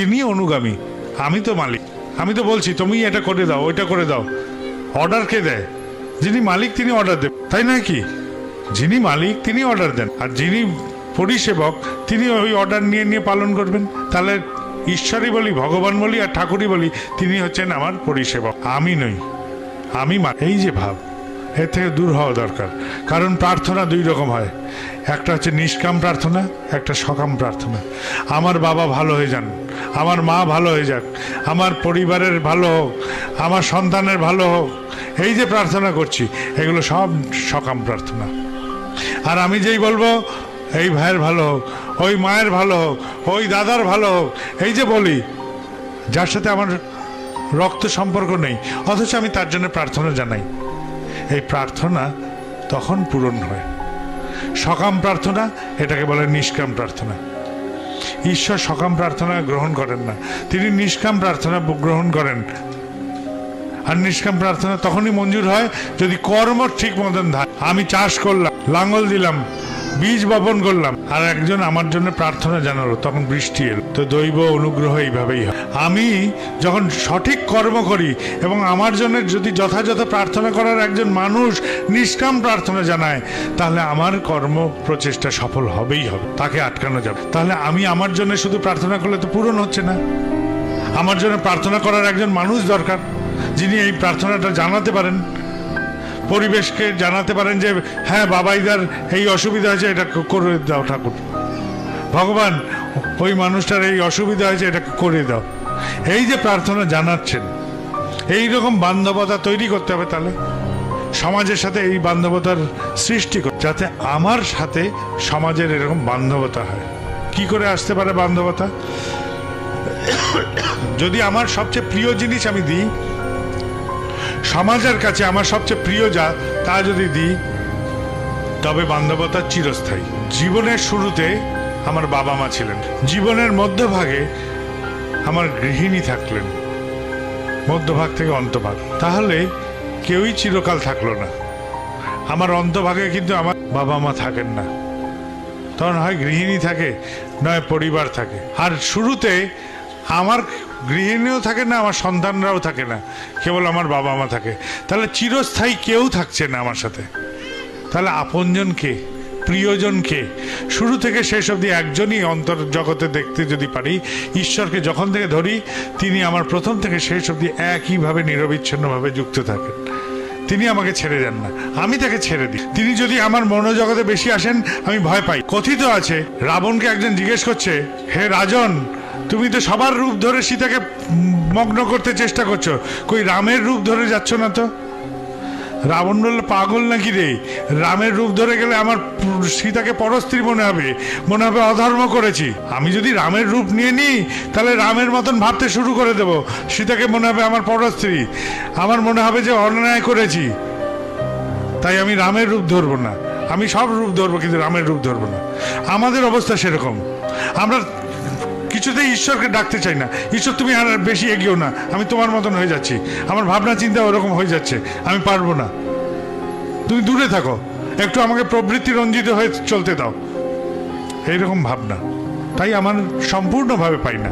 তিনি অনুগামী, আমি তো মালিক। আমি তো বলছি তুমি এটা করে দাও, ওইটা করে দাও। অর্ডার কে দেয়? যিনি মালিক তিনি অর্ডার দেন, তাই নয় কি? যিনি মালিক তিনি অর্ডার দেন, আর যিনি পরিষেবক তিনি ওই অর্ডার নিয়ে নিয়ে পালন করবেন। তাহলে ঈশ্বরই বলি, ভগবান বলি আর ঠাকুরই বলি, তিনি হচ্ছেন আমার পরিষেবক, আমি নই। আমি এই যে ভাব, এর থেকে দূর হওয়া দরকার। কারণ প্রার্থনা দুই রকম হয়, একটা হচ্ছে নিষ্কাম প্রার্থনা, একটা সকাম প্রার্থনা। আমার বাবা ভালো হয়ে যান, আমার মা ভালো হয়ে যাক, আমার পরিবারের ভালো হোক, আমার সন্তানের ভালো হোক, এই যে প্রার্থনা করছি এগুলো সব সকাম প্রার্থনা। আর আমি যেই বলবো এই ভাইয়ের ভালো হোক, ওই মায়ের ভালো হোক, ওই দাদার ভালো হোক, এই যে বলি, যার সাথে আমার রক্ত সম্পর্ক নেই, অথচ আমি তার জন্য প্রার্থনা জানাই, এই প্রার্থনা তখন পূরণ হয়। সকাম প্রার্থনা এটাকে বলে নিষ্কাম প্রার্থনা। ঈশ্বর সকাম প্রার্থনা গ্রহণ করেন না, তিনি নিষ্কাম প্রার্থনা গ্রহণ করেন। আর নিষ্কাম প্রার্থনা তখনই মঞ্জুর হয় যদি কর্ম ঠিক মতন থাকে। আমি চাষ করলাম, লাঙ্গল দিলাম, বীজ বপন করলাম, আর একজন আমার জন্য প্রার্থনা জানালো, তখন বৃষ্টি এলো। তো দৈব অনুগ্রহ এইভাবেই হয়। আমি যখন সঠিক কর্ম করি এবং আমার জন্য যদি যথাযথ প্রার্থনা করার একজন মানুষ নিষ্কাম প্রার্থনা জানায়, তাহলে আমার কর্ম প্রচেষ্টা সফল হবেই হবে, তাকে আটকানো যাবে। তাহলে আমি আমার জন্য শুধু প্রার্থনা করলে তো পূরণ হচ্ছে না। আমার জন্য প্রার্থনা করার একজন মানুষ দরকার, যিনি এই প্রার্থনাটা জানাতে পারেন, পরিবেশকে জানাতে পারেন যে হ্যাঁ বাবাইদার এই অসুবিধা হয়েছে, এটা করে দাও ঠাকুর। ভগবান ওই মানুষটার এই অসুবিধা হয়েছে, এটা করে দাও। এই যে প্রার্থনা জানাচ্ছেন, এই রকম বান্ধবতা তৈরি করতে হবে। তাহলে সমাজের সাথে এই বান্ধবতার সৃষ্টি করতে, যাতে আমার সাথে সমাজের এরকম বান্ধবতা হয়। কি করে আসতে পারে বান্ধবতা? যদি আমার সবচেয়ে প্রিয় জিনিস আমি দিই সমাজের কাছে, আমার সবচেয়ে প্রিয় যা তা যদি দিই, তবে বান্ধবতা চিরস্থায়ী। জীবনের শুরুতে আমার বাবা মা ছিলেন, জীবনের মধ্যভাগে আমার গৃহিণী থাকলেন, মধ্যভাগ থেকে অন্তভাগ, তাহলে কেউই চিরকাল থাকলো না। আমার অন্তভাগে কিন্তু আমার বাবা মা থাকেন না, তখন হয় গৃহিণী থাকে, নয় পরিবার থাকে। আর শুরুতে আমার গৃহিণীও থাকে না, আমার সন্তানরাও থাকে না, কেবল আমার বাবা মা থাকে। তাহলে চিরস্থায়ী কেউ থাকছে না আমার সাথে। তাহলে আপনজন কে, প্রিয়জন কে? শুরু থেকে শেষ অবধি একজনই অন্তর জগতে দেখতে যদি পারি, ঈশ্বরকে যখন থেকে ধরি, তিনি আমার প্রথম থেকে শেষ অবধি একইভাবে নিরবিচ্ছিন্নভাবে যুক্ত থাকেন। তিনি আমাকে ছেড়ে যান না, আমি তাকে ছেড়ে দিই। তিনি যদি আমার মনোজগতে বেশি আসেন, আমি ভয় পাই। কথিত আছে, রাবণকে একজন জিজ্ঞেস করছে, হে রাজন, তুমি তো সবার রূপ ধরে সীতাকে মগ্ন করতে চেষ্টা করছো, কই রামের রূপ ধরে যাচ্ছ না তো? রাবণ বলল, পাগল নাকি রে, রামের রূপ ধরে গেলে আমার সীতাকে পরস্ত্রী মনে হবে, মনে হবে অধর্ম করেছি। আমি যদি রামের রূপ নিয়ে নিই, তাহলে রামের মতন ভাবতে শুরু করে দেব, সীতাকে মনে হবে আমার পরস্ত্রী, আমার মনে হবে যে অন্যায় করেছি। তাই আমি রামের রূপ ধরবো না, আমি সব রূপ ধরবো, কিন্তু রামের রূপ ধরবো না। আমাদের অবস্থা সেরকম। আমরা কিছুতেই ঈশ্বরকে ডাকতে চাই না, ঈশ্বর তুমি আর বেশি এগিয়েও না, আমি তোমার মতন হয়ে যাচ্ছি, আমার ভাবনা চিন্তা ওরকম হয়ে যাচ্ছে, আমি পারবো না, তুমি দূরে থাকো, একটু আমাকে প্রবৃত্তি রঞ্জিত হয়ে চলতে দাও, এইরকম ভাবনা। তাই আমার সম্পূর্ণভাবে পাই না।